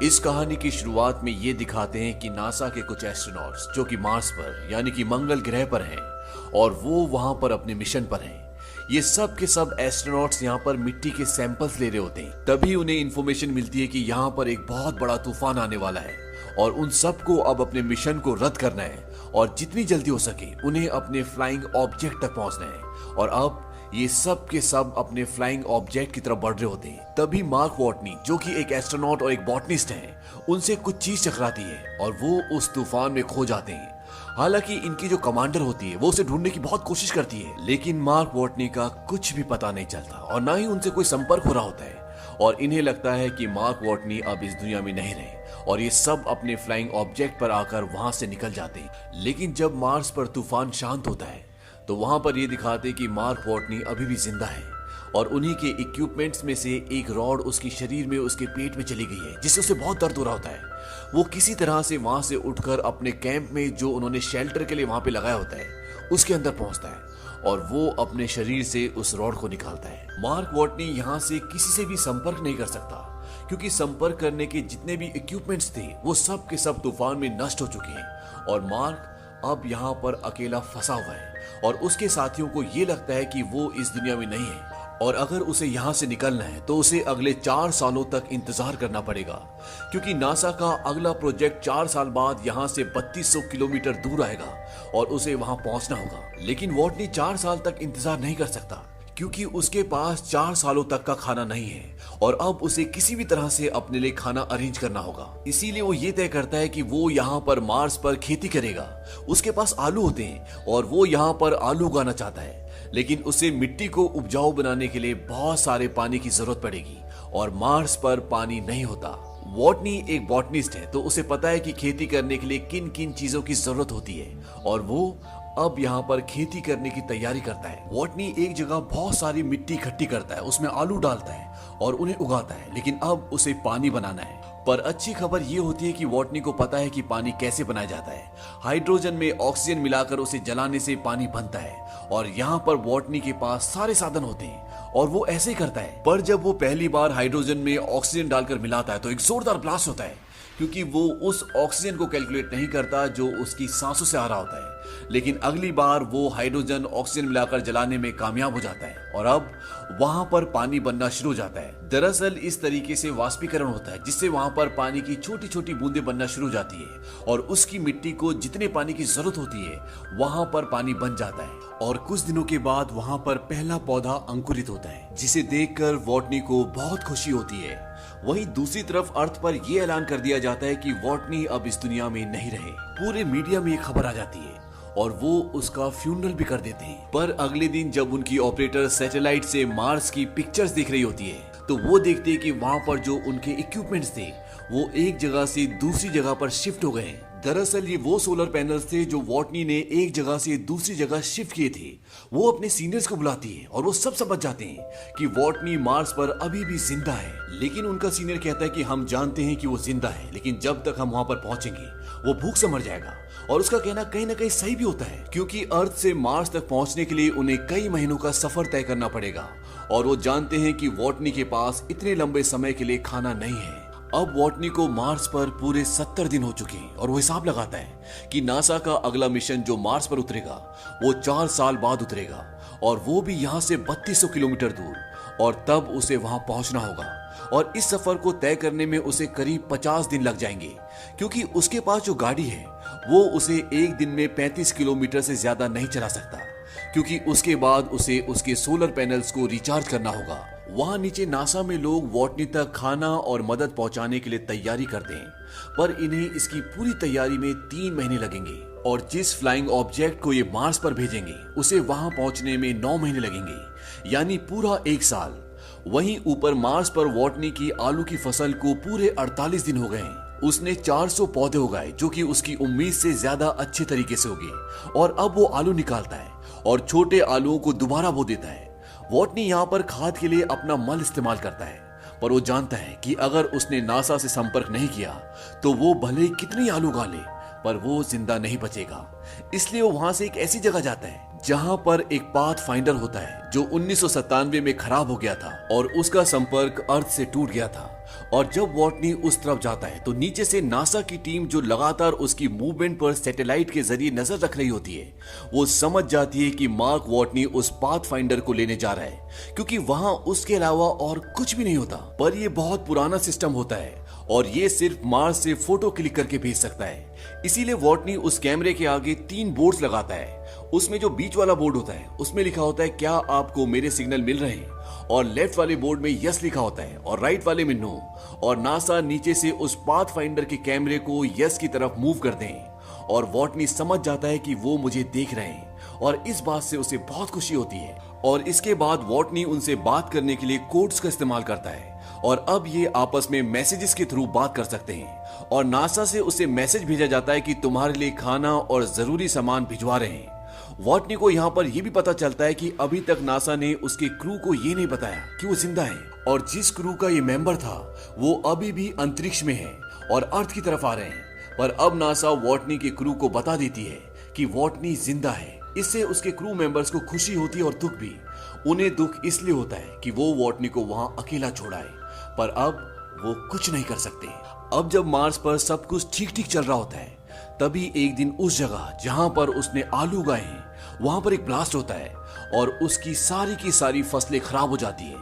इस कहानी की शुरुआत में ये दिखाते हैं कि नासा के कुछ एस्ट्रोनॉट्स जो कि मार्स पर यानी कि मंगल ग्रह पर हैं और वो वहां पर अपने मिशन पर हैं। ये सब के सब एस्ट्रोनॉट्स यहाँ पर मिट्टी के सैंपल्स ले रहे होते हैं। तभी उन्हें इंफॉर्मेशन मिलती है कि यहाँ पर एक बहुत बड़ा तूफान आने वाला है और उन सबको अब अपने मिशन को रद्द करना है और जितनी जल्दी हो सके उन्हें अपने फ्लाइंग ऑब्जेक्ट तक पहुंचना है। और अब ये सब के सब अपने फ्लाइंग ऑब्जेक्ट की तरफ बढ़ रहे होते हैं। तभी मार्क वॉटनी जो कि एक एस्ट्रोनॉट और एक बॉटनिस्ट हैं, उनसे कुछ चीज टकराती है और वो उस तूफान में खो जाते हैं। हालांकि इनकी जो कमांडर होती है वो उसे ढूंढने की बहुत कोशिश करती है, लेकिन मार्क वॉटनी का कुछ भी पता नहीं चलता और ना ही उनसे कोई संपर्क हो रहा होता है। और इन्हें लगता है कि मार्क वॉटनी अब इस दुनिया में नहीं रहे और ये सब अपने फ्लाइंग ऑब्जेक्ट पर आकर वहां से निकल जाते हैं। लेकिन जब मार्स पर तूफान शांत होता है तो वहां पर ये दिखाते कि मार्क वॉटनी अभी भी जिंदा है और उन्हीं के इक्विपमेंट्स में से एक रॉड उसके शरीर में उसके पेट में चली गई है, जिससे उसे बहुत दर्द हो रहा होता है। वो किसी तरह से वहां से उठकर अपने कैंप में जो उन्होंने शेल्टर के लिए वहां पे लगाया होता है उसके अंदर पहुंचता है और वो अपने शरीर से उस रॉड को निकालता है। मार्क वॉटनी यहाँ से किसी से भी संपर्क नहीं कर सकता क्योंकि संपर्क करने के जितने भी इक्विपमेंट्स थे वो सब के सब तूफान में नष्ट हो चुके हैं और मार्क अब यहाँ पर अकेला फंसा हुआ है और उसके साथियों को ये लगता है कि वो इस दुनिया में नहीं है और अगर उसे यहाँ से निकलना है तो उसे अगले 4 सालों तक इंतजार करना पड़ेगा क्योंकि नासा का अगला प्रोजेक्ट 4 साल बाद यहाँ से 3200 किलोमीटर दूर आएगा और उसे वहां पहुंचना होगा। लेकिन वॉटनी 4 साल तक इंतजार नहीं कर सकता क्योंकि उसके पास 4 सालों तक का खाना नहीं है और अब उसे किसी भी तरह से अपने लिए खाना अरेंज करना होगा। इसीलिए वो ये तय करता है कि वो यहाँ पर मार्स पर खेती करेगा। उसके पास आलू होते हैं और वो यहाँ पर आलू उगाना चाहता है, लेकिन उसे मिट्टी को उपजाऊ बनाने के लिए बहुत सारे पानी की जरूरत पड़ेगी और मार्स पर पानी नहीं होता। वॉटनी एक बॉटनिस्ट है तो उसे पता है कि खेती करने के लिए किन किन चीजों की जरूरत होती है और वो अब यहाँ पर खेती करने की तैयारी करता है। वॉटनी एक जगह बहुत सारी मिट्टी इकट्ठी करता है, उसमें आलू डालता है और उन्हें उगाता है, लेकिन अब उसे पानी बनाना है। पर अच्छी खबर ये होती है कि वॉटनी को पता है कि पानी कैसे बनाया जाता है। हाइड्रोजन में ऑक्सीजन मिलाकर उसे जलाने से पानी बनता है और यहाँ पर वॉटनी के पास सारे साधन होते हैं और वो ऐसे ही करता है। पर जब वो पहली बार हाइड्रोजन में ऑक्सीजन डालकर मिलाता है तो एक जोरदार ब्लास्ट होता है क्योंकि वो उस ऑक्सीजन को कैलकुलेट नहीं करता जो उसकी सांसों से आ रहा होता है। लेकिन अगली बार वो हाइड्रोजन ऑक्सीजन मिलाकर जलाने में कामयाब हो जाता है और अब वहां पर पानी बनना शुरू हो जाता है। दरअसल इस तरीके से वाष्पीकरण होता है जिससे वहां पर पानी की छोटी छोटी बूंदें बनना शुरू हो जाती है और उसकी मिट्टी को जितने पानी की जरूरत होती है वहां पर पानी बन जाता है और कुछ दिनों के बाद वहां पर पहला पौधा अंकुरित होता है, जिसे देखकर वॉटनी को बहुत खुशी होती है। वहीं दूसरी तरफ अर्थ पर यह ऐलान कर दिया जाता है कि वॉटनी अब इस दुनिया में नहीं रहे। पूरे मीडिया में एक खबर आ जाती है और वो उसका फ्यूनरल भी कर देते हैं। पर अगले दिन जब उनकी ऑपरेटर सैटेलाइट से मार्स की पिक्चर्स देख रही होती है तो वो देखते हैं कि वहां पर जो उनके इक्विपमेंट्स थे वो एक जगह से दूसरी जगह पर शिफ्ट हो गए हैं। दरअसल ये वो सोलर पैनल्स थे जो वॉटनी ने एक जगह से दूसरी जगह शिफ्ट किए थे। वो अपने सीनियर्स को बुलाती है और वो सब समझ जाते हैं कि वॉटनी मार्स पर अभी भी जिंदा है। लेकिन उनका सीनियर कहता है कि हम जानते हैं कि वो जिंदा है, लेकिन जब तक हम वहां पर पहुंचेंगे वो भूख से मर जाएगा। और उसका कहना कहीं ना कहीं सही भी होता है क्योंकि अर्थ से मार्स तक पहुंचने के लिए उन्हें कई महीनों का सफर तय करना पड़ेगा और वो जानते हैं कि वॉटनी के पास इतने लंबे समय के लिए खाना नहीं है। अब वॉटनी को मार्स पर पूरे 70 दिन हो चुके हैं और वो हिसाब लगाता है कि नासा का अगला मिशन जो मार्स पर उतरेगा वो 4 साल बाद उतरेगा और वो भी यहाँ से 3200 किलोमीटर दूर और तब उसे वहां पहुंचना होगा। और इस सफर को तय करने में उसे करीब 50 दिन लग जाएंगे क्योंकि उसके पास जो गाड़ी है वो उसे एक दिन में 35 किलोमीटर से ज्यादा नहीं चला सकता क्योंकि उसके बाद उसे उसके सोलर पैनल्स को रिचार्ज करना होगा। वहां नीचे नासा में लोग वॉटनी तक खाना और मदद पहुंचाने के लिए तैयारी करते हैं, पर इन्हें इसकी पूरी तैयारी में 3 महीने लगेंगे और जिस फ्लाइंग ऑब्जेक्ट को ये मार्स पर भेजेंगे उसे वहां पहुंचने में 9 महीने लगेंगे, यानी पूरा 1 साल। वहीं ऊपर मार्स पर वॉटनी की आलू की फसल को पूरे 48 दिन हो गए हैं। उसने 400 पौधे उगाए जो कि उसकी उम्मीद से ज्यादा अच्छे तरीके से उगे और अब वो आलू निकालता है और छोटे आलूओं को दोबारा बो देता है। वॉटनी यहाँ पर खाद के लिए अपना मल इस्तेमाल करता है, पर वो जानता है कि अगर उसने नासा से संपर्क नहीं किया तो वो भले कितनी आलू उगा ले पर वो जिंदा नहीं बचेगा। इसलिए वो वहां से एक ऐसी जगह जाता है जहां पर एक पाथ फाइंडर होता है जो 1997 में खराब हो गया था और उसका संपर्क अर्थ से टूट गया था और जब वॉटनी उस तरफ जाता है तो नीचे से नासा की टीम जो लगातार उसकी मूवमेंट पर सैटेलाइट के जरिए नजर रख रही होती है, वो समझ जाती है कि मार्क वॉटनी उस पाथफाइंडर को लेने जा रहा है, क्योंकि वहां उसके अलावा और कुछ भी नहीं होता। पर यह बहुत पुराना सिस्टम होता है और ये सिर्फ मार्स से फोटो क्लिक करके भेज सकता है। इसीलिए वॉटनी उस कैमरे के आगे 3 बोर्ड्स लगाता है। उसमें जो बीच वाला बोर्ड होता है उसमें लिखा होता है क्या आपको मेरे सिग्नल मिल रहे हैं, और लेफ्ट वाले बोर्ड में यस लिखा होता है और राइट वाले में नो। और नासा नीचे से उस पाथफाइंडर के कैमरे को यस की तरफ मूव कर दें और वॉटनी समझ जाता है कि वो मुझे देख रहे हैं और इस बात से उसे बहुत खुशी होती है। और इसके बाद वॉटनी उनसे बात करने के लिए कोड्स का इस्तेमाल करता है और अब ये आपस में मैसेजेस के थ्रू बात कर सकते हैं। और नासा से उसे मैसेज भेजा जाता है कि तुम्हारे लिए खाना और जरूरी सामान भिजवा रहे हैं। वॉटनी को यहाँ पर यह भी पता चलता है कि अभी तक नासा ने उसके क्रू को ये नहीं बताया कि वो जिंदा है, और जिस क्रू का ये मेंबर था वो अभी भी अंतरिक्ष में है और अर्थ की तरफ आ रहे हैं। पर अब नासा वॉटनी के क्रू को बता देती है कि वॉटनी जिंदा है। इससे उसके क्रू मेंबर्स को खुशी होती है और दुख भी। उन्हें दुख इसलिए होता है कि वो वॉटनी को वहां अकेला छोड़ाए, पर अब वो कुछ नहीं कर सकते। अब जब मार्स पर सब कुछ ठीक ठीक चल रहा होता है, तभी एक दिन उस जगह जहां पर उसने आलू उगाए हैं वहां पर एक ब्लास्ट होता है और उसकी सारी की सारी फसलें खराब हो जाती है।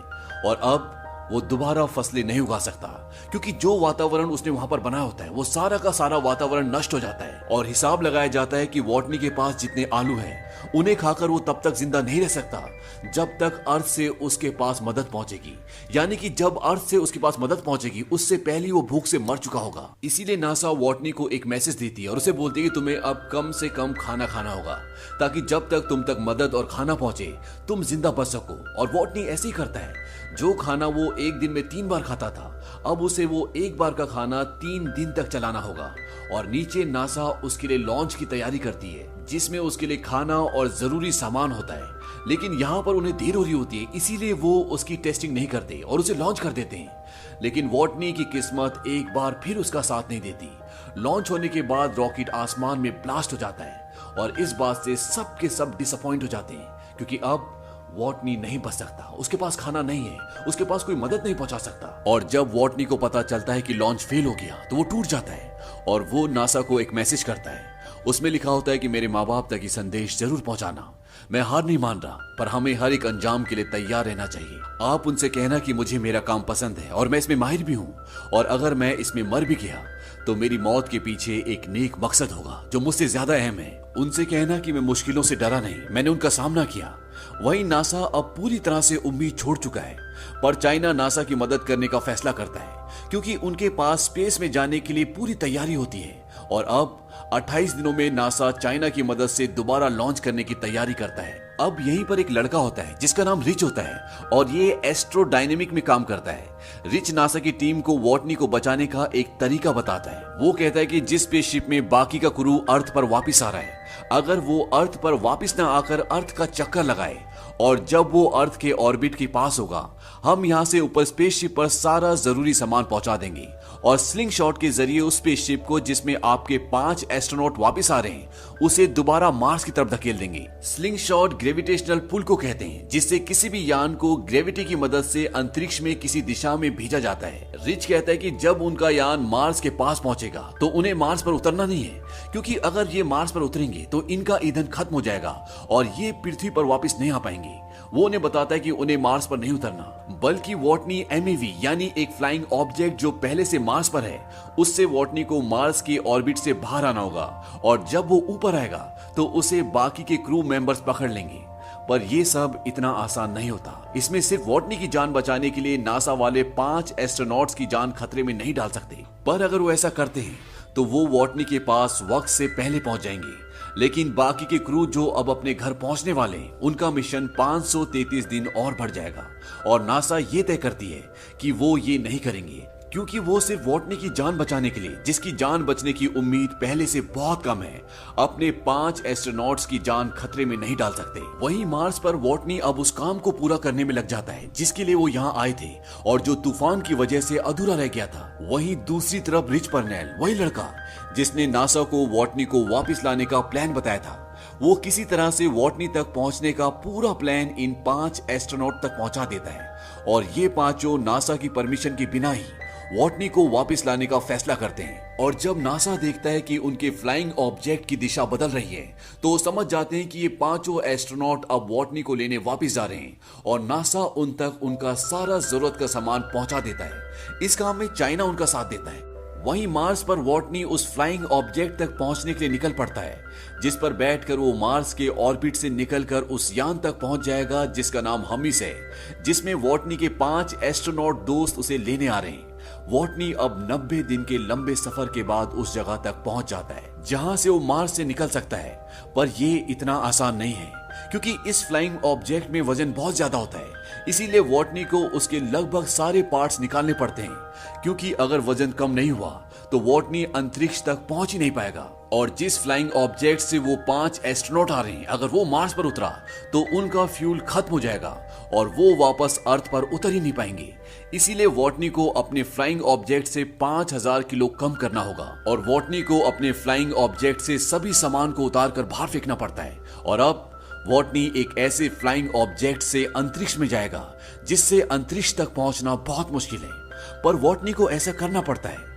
और अब वो दोबारा फसलें नहीं उगा सकता, क्योंकि जो वातावरण उसने वहां पर बनाया होता है वो सारा का सारा वातावरण नष्ट हो जाता है। और हिसाब लगाया जाता है कि वॉटनी के पास जितने आलू हैं उन्हें खाकर वो तब तक जिंदा नहीं रह सकता जब तक अर्थ से उसके पास मदद पहुंचेगी। यानी कि जब अर्थ से उसके पास मदद पहुंचेगी उससे पहले वो भूख से मर चुका होगा। इसीलिए नासा वॉटनी को एक मैसेज देती है और उसे बोलती है कि तुम्हें अब कम से कम खाना खाना होगा, ताकि जब तक तुम तक मदद और खाना पहुंचे तुम जिंदा बच सको। और वॉटनी ऐसे ही करता है। जो खाना वो एक दिन में 3 बार खाता था, अब उसे वो एक बार का खाना 3 दिन तक चलाना होगा। और नीचे नासा उसके लिए लॉन्च की तैयारी करती है, जिसमें उसके लिए खाना और जरूरी सामान होता है। लेकिन यहाँ पर उन्हें देर हो रही होती है, इसीलिए वो उसकी टेस्टिंग नहीं करते और उसे लॉन्च कर देते हैं। लेकिन वॉटनी की किस्मत एक बार फिर उसका साथ नहीं देती। लॉन्च होने के बाद रॉकेट आसमान में ब्लास्ट हो जाता है और इस बात से सब के सब डिसअपॉइंट हो जाते हैं, क्योंकि अब वॉटनी नहीं बच सकता। उसके पास खाना नहीं है, उसके पास कोई मदद नहीं पहुंचा सकता। और जब वॉटनी को पता चलता है कि लॉन्च फेल हो गया तो वो टूट जाता है और वो नासा को एक मैसेज करता है। उसमें लिखा होता है कि मेरे माँ बाप तक ये संदेश जरूर पहुंचाना। मैं हार नहीं मान रहा, पर हमें हर एक अंजाम के लिए तैयार रहना चाहिए। आप उनसे कहना कि मुझे मेरा काम पसंद है और मैं इसमें माहिर भी हूँ, और अगर मैं इसमें मर भी गया तो मेरी मौत के पीछे एक नेक मकसद होगा जो मुझसे ज्यादा अहम है। उनसे कहना कि मैं मुश्किलों से डरा नहीं, मैंने उनका सामना किया। वहीं नासा अब पूरी तरह से उम्मीद छोड़ चुका है, पर चाइना नासा की मदद करने का फैसला करता है, क्योंकि उनके पास स्पेस में जाने के लिए पूरी तैयारी होती है। और अब 28 दिनों में नासा चाइना की मदद से दोबारा लॉन्च करने की तैयारी करता है। अब यहीं पर एक लड़का होता है जिसका नाम रिच होता है और ये एस्ट्रोडायनेमिक में काम करता है। रिच नासा की टीम को वॉटनी को बचाने का एक तरीका बताता है। वो कहता है कि जिस स्पेसशिप में बाकी का क्रू अर्थ पर वापस आ रहा है, अगर वो अर्थ पर वापस ना आकर अर्थ का चक्कर लगाए और जब वो अर्थ के ऑर्बिट के पास होगा, हम यहाँ से ऊपर स्पेसशिप पर सारा जरूरी सामान पहुंचा देंगे और स्लिंग शॉट के जरिए उस स्पेसशिप को जिसमें आपके 5 एस्ट्रोनॉट वापस आ रहे हैं उसे दोबारा मार्स की तरफ धकेल देंगे। स्लिंग शॉट ग्रेविटेशनल पुल को कहते हैं, जिससे किसी भी यान को ग्रेविटी की मदद से अंतरिक्ष में किसी दिशा में भेजा जाता है। रिच कहता है कि जब उनका यान मार्स के पास पहुंचेगा तो उन्हें मार्स पर उतरना नहीं है, क्योंकि अगर ये मार्स पर उतरेंगे तो इनका ईंधन खत्म हो जाएगा और ये पृथ्वी पर वापस नहीं आ पाएंगे। वो उन्हें बताता है कि उन्हें मार्स पर नहीं उतरना, बल्कि वॉटनी एमईवी यानी एक फ्लाइंग ऑब्जेक्ट जो पहले से मार्स पर है, उससे वॉटनी को मार्स के ऑर्बिट से बाहर आना होगा और जब वो ऊपर आएगा तो उसे बाकी के क्रू मेंबर्स पकड़ लेंगे। पर यह सब इतना आसान नहीं होता। इसमें सिर्फ वॉटनी की जान बचाने के लिए नासा वाले 5 एस्ट्रोनॉट्स की जान खतरे में नहीं डाल सकते, पर अगर वो ऐसा करते हैं तो वो वॉटनी के पास वक्त से पहले पहुंच जाएंगे। लेकिन बाकी के क्रू जो अब अपने घर पहुंचने वाले हैं, उनका मिशन 533 दिन और बढ़ जाएगा और नासा ये तय करती है कि वो ये नहीं करेंगे, क्योंकि वो सिर्फ वॉटनी की जान बचाने के लिए, जिसकी जान बचने की उम्मीद पहले से बहुत कम है, अपने 5 एस्ट्रोनॉट्स की जान खतरे में नहीं डाल सकते। वहीं मार्स पर वॉटनी अब उस काम को पूरा करने में लग जाता है जिसके लिए वो यहाँ आए थे और जो तूफान की वजह से अधूरा रह गया था। वहीं दूसरी तरफ रिच पर्नेल, वही लड़का जिसने नासा को वॉटनी को वापस लाने का प्लान बताया था, वो किसी तरह से वॉटनी तक पहुंचने का पूरा प्लान इन 5 एस्ट्रोनॉट तक पहुंचा देता है और ये पांचों नासा की परमिशन के बिना ही वॉटनी को वापस लाने का फैसला करते हैं। और जब नासा देखता है कि उनके फ्लाइंग ऑब्जेक्ट की दिशा बदल रही है तो समझ जाते हैं कि ये पांचों एस्ट्रोनॉट अब वॉटनी को लेने वापस जा रहे हैं और नासा उन तक उनका सारा जरूरत का सामान पहुंचा देता है। इस काम में चाइना उनका साथ देता है। वहीं मार्स पर वॉटनी उस फ्लाइंग ऑब्जेक्ट तक पहुंचने के लिए निकल पड़ता है, जिस पर बैठकर वो मार्स के ऑर्बिट से निकलकर उस यान तक पहुंच जाएगा जिसका नाम हमिस है, जिसमें वॉटनी के 5 एस्ट्रोनॉट दोस्त उसे लेने आ रहे हैं। वॉटनी अब 90 दिन के लंबे सफर के बाद उस जगह तक पहुंच जाता है जहां से वो मार्स से निकल सकता है, पर ये इतना आसान नहीं है क्योंकि इस फ्लाइंग ऑब्जेक्ट में वजन बहुत ज्यादा होता है। इसीलिए वॉटनी को उसके लगभग सारे पार्ट्स निकालने पड़ते हैं, क्योंकि अगर वजन कम नहीं हुआ तो वॉटनी अंतरिक्ष तक पहुंच ही नहीं पाएगा। और जिस फ्लाइंग ऑब्जेक्ट से वो 5 एस्ट्रोनॉट आ रहे हैं, अगर वो मार्स पर उतरा तो उनका फ्यूल खत्म हो जाएगा और वो वापस अर्थ पर उतर ही नहीं पाएंगे। इसीलिए वॉटनी को अपने फ्लाइंग ऑब्जेक्ट से 5000 किलो कम करना होगा और वॉटनी को अपने फ्लाइंग ऑब्जेक्ट से सभी सामान को उतार कर बाहर फेंकना पड़ता है। और अब वॉटनी एक ऐसे फ्लाइंग ऑब्जेक्ट से अंतरिक्ष में जाएगा जिससे अंतरिक्ष तक पहुंचना बहुत मुश्किल है, पर वॉटनी को ऐसा करना पड़ता है।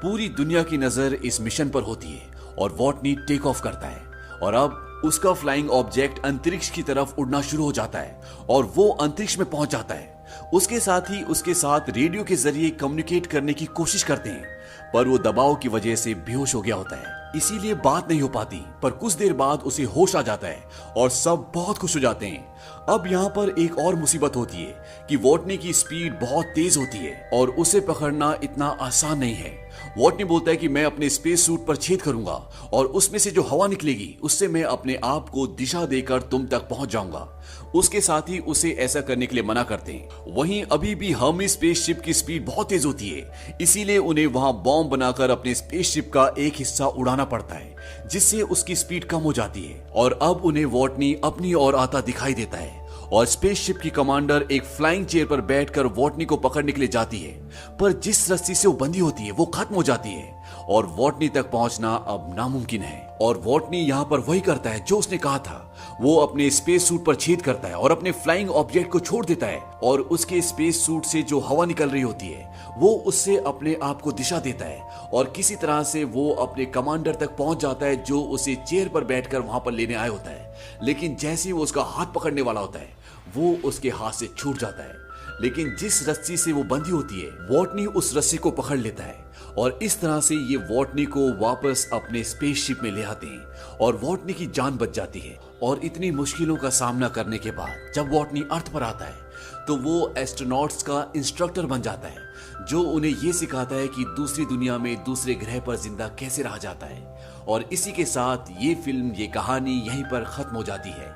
पूरी दुनिया की नजर इस मिशन पर होती है और वॉटनी टेक ऑफ करता है और अब उसका फ्लाइंग ऑब्जेक्ट अंतरिक्ष की तरफ उड़ना शुरू हो जाता है और वो अंतरिक्ष में पहुंच जाता है। उसके साथ ही उसके साथ रेडियो के जरिए कम्युनिकेट करने की कोशिश करते हैं, पर वो दबाव की वजह से बेहोश हो गया होता है, इसीलिए बात नहीं हो पाती। पर कुछ देर बाद उसे होश आ जाता है और सब बहुत खुश हो जाते हैं। अब यहाँ पर एक और मुसीबत होती है कि वॉटनी की स्पीड बहुत तेज होती है और उसे पकड़ना इतना आसान नहीं है। वॉटनी बोलता है कि मैं अपने स्पेस सूट पर छेद करूंगा और उसमें से जो हवा निकलेगी उससे मैं अपने आप को दिशा देकर तुम तक पहुंच जाऊंगा। उसके साथ ही उसे ऐसा करने के लिए मना करते हैं। वहीं अभी भी हर्मी स्पेसशिप की स्पीड बहुत तेज होती है, इसीलिए उन्हें वहां बॉम्ब बनाकर अपने स्पेसशिप का एक हिस्सा उड़ाना पड़ता है, जिससे उसकी स्पीड कम हो जाती है। और अब उन्हें वॉटनी अपनी ओर आता दिखाई देता है और स्पेसशिप की कमांडर एक फ्लाइंग चेयर पर बैठकर वॉटनी को पकड़ने के लिए जाती है, पर जिस रस्सी से वो बंधी होती है वो खत्म हो जाती है और वॉटनी तक पहुंचना अब नामुमकिन है। और वॉटनी यहाँ पर वही करता है जो उसने कहा था। वो अपने स्पेस सूट पर छेद करता है और अपने फ्लाइंग ऑब्जेक्ट को छोड़ देता है और उसके स्पेस सूट से जो हवा निकल रही होती है वो उससे अपने आप को दिशा देता है और किसी तरह से वो अपने कमांडर तक पहुंच जाता है जो उसे चेयर पर बैठकर वहां पर लेने आया होता है। लेकिन जैसे ही वो उसका हाथ पकड़ने वाला होता है वो उसके हाथ से छूट जाता है, लेकिन जिस रस्सी से वो बंधी होती है वॉटनी उस रस्सी को पकड़ लेता है और इस तरह से ये वॉटनी को वापस अपने स्पेसशिप में ले आते हैं और वॉटनी की जान बच जाती है। और इतनी मुश्किलों का सामना करने के बाद जब वॉटनी अर्थ पर आता है तो वो एस्ट्रोनॉट्स का इंस्ट्रक्टर बन जाता है, जो उन्हें ये सिखाता है कि दूसरी दुनिया में दूसरे ग्रह पर जिंदा कैसे रहा जाता है। और इसी के साथ ये फिल्म, ये कहानी यहीं पर खत्म हो जाती है।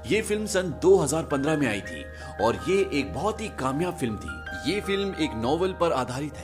ये फिल्म सन 2015 में आई थी और ये एक बहुत ही कामयाब फिल्म थी। ये फिल्म एक नॉवेल पर आधारित है।